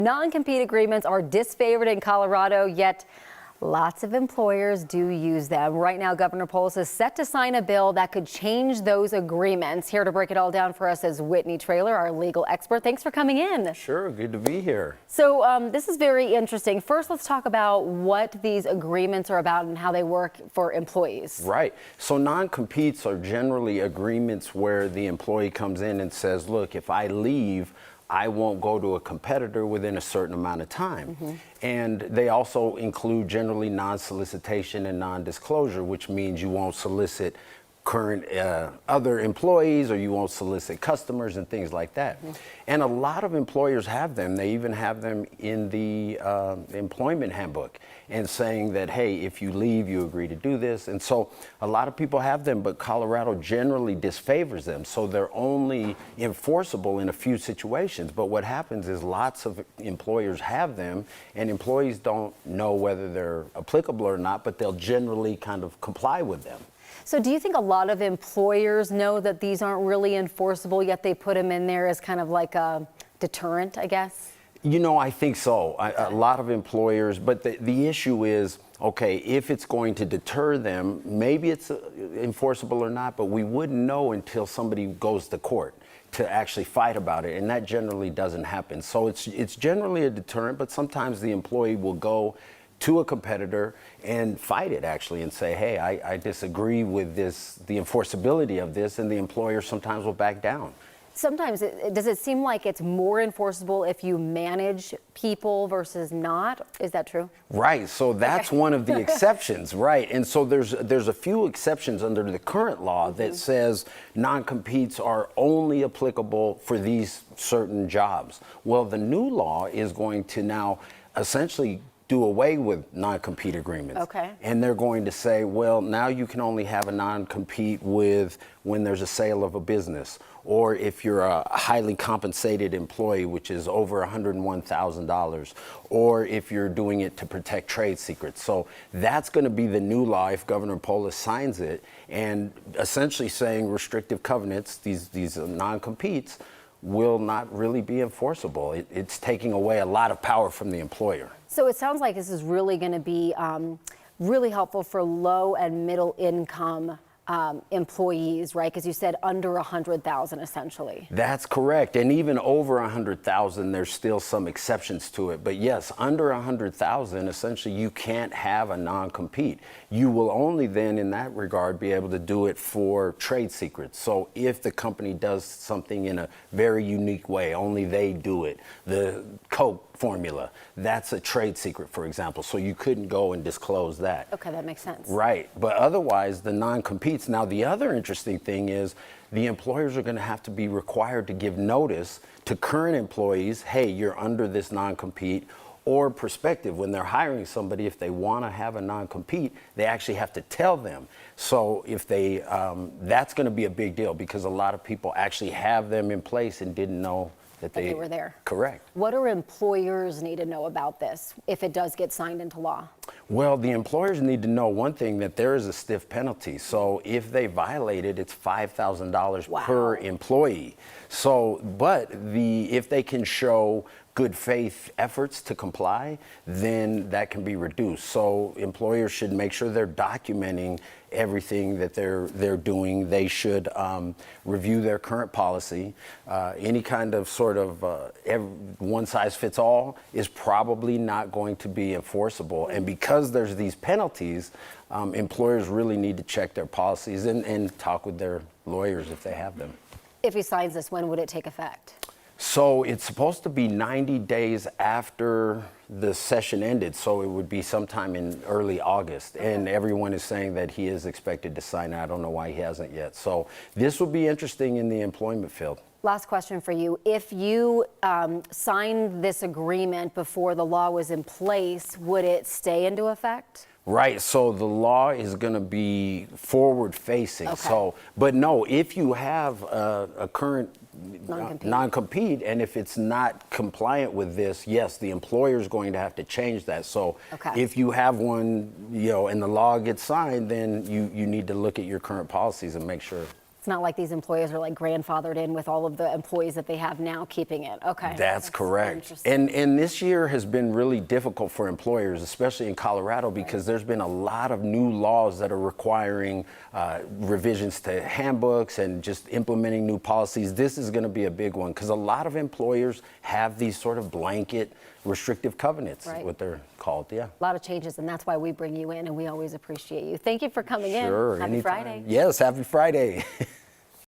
Non-compete agreements are disfavored in Colorado, yet lots of employers do use them. Right now, Governor Polis is set to sign a bill that could change those agreements. Here to break it all down for us is Whitney Traylor, our legal expert. Thanks for coming in. Sure, good to be here. So this is very interesting. First, let's talk about what these agreements are about and how they work for employees. Right. So non-competes are generally agreements where the employee comes in and says, look, if I leave, I won't go to a competitor within a certain amount of time. And they also include generally non-solicitation and non-disclosure, which means you won't solicit current other employees, or you won't solicit customers and things like that. And a lot of employers have them. They even have them in the employment handbook, and saying that, hey, if you leave, you agree to do this. And so a lot of people have them, but Colorado generally disfavors them. So they're only enforceable in a few situations. But what happens is lots of employers have them, and employees don't know whether they're applicable or not, but they'll generally kind of comply with them. So do you think a lot of employers know that these aren't really enforceable, yet they put them in there as kind of like a deterrent, I guess? You know, I think so. A lot of employers, but the issue is, okay, if it's going to deter them, maybe it's enforceable or not, but we wouldn't know until somebody goes to court to actually fight about it, and that generally doesn't happen. So it's generally a deterrent, but sometimes the employee will go to a competitor and fight it actually and say, hey, I disagree with this, the enforceability of this, and the employer sometimes will back down. Sometimes, does it seem like it's more enforceable if you manage people versus not? Is that true? Right, so that's one of the exceptions, right? And so there's a few exceptions under the current law that says non-competes are only applicable for these certain jobs. Well, the new law is going to now essentially do away with non-compete agreements. Okay. And they're going to say, well, now you can only have a non-compete with when there's a sale of a business, or if you're a highly compensated employee, which is over $101,000, or if you're doing it to protect trade secrets. So that's going to be the new law if Governor Polis signs it, and essentially saying restrictive covenants, these non-competes, will not really be enforceable. It's taking away a lot of power from the employer. So it sounds like this is really going to be really helpful for low and middle income employees, right? Because you said under 100,000 essentially. That's correct. And even over 100,000, there's still some exceptions to it. But yes, under 100,000, essentially you can't have a non-compete. You will only then in that regard be able to do it for trade secrets. So if the company does something in a very unique way, only they do it. The Coke formula, that's a trade secret, for example. So you couldn't go and disclose that. Okay, that makes sense. Right. But otherwise, the non-competes. Now, the other interesting thing is the employers are going to have to be required to give notice to current employees, hey, you're under this non-compete, or prospective, when they're hiring somebody, if they want to have a non-compete, they actually have to tell them. So if they, that's going to be a big deal, because a lot of people actually have them in place and didn't know that they were there. Correct. What do employers need to know about this if it does get signed into law? Well, the employers need to know one thing, that there is a stiff penalty. So if they violate it, it's $5,000 per employee. So, but if they can show good faith efforts to comply, then that can be reduced. So employers should make sure they're documenting everything that they're doing. They should review their current policy. Any kind of sort of one size fits all is probably not going to be enforceable. And because there's these penalties, employers really need to check their policies and talk with their lawyers if they have them. If he signs this, when would it take effect? So it's supposed to be 90 days after the session ended, so it would be sometime in early August. And everyone is saying that he is expected to sign it. I don't know why he hasn't yet. So this will be interesting in the employment field. Last question for you. If you signed this agreement before the law was in place, would it stay into effect? Right, so the law is going to be forward-facing. Okay. So, but no, if you have a current non-compete, and if it's not compliant with this, yes, the employer is going to have to change that. So if you have one, and the law gets signed, then you need to look at your current policies and make sure It's not like these employers are like grandfathered in with all of the employees that they have now keeping it. Okay. That's correct. Interesting. And this year has been really difficult for employers, especially in Colorado, because there's been a lot of new laws that are requiring revisions to handbooks and just implementing new policies. This is going to be a big one because a lot of employers have these sort of blanket restrictive covenants, what they're called. Yeah. A lot of changes, and that's why we bring you in, and we always appreciate you. Thank you for coming in. Sure. Happy anytime. Friday. Yes, happy Friday.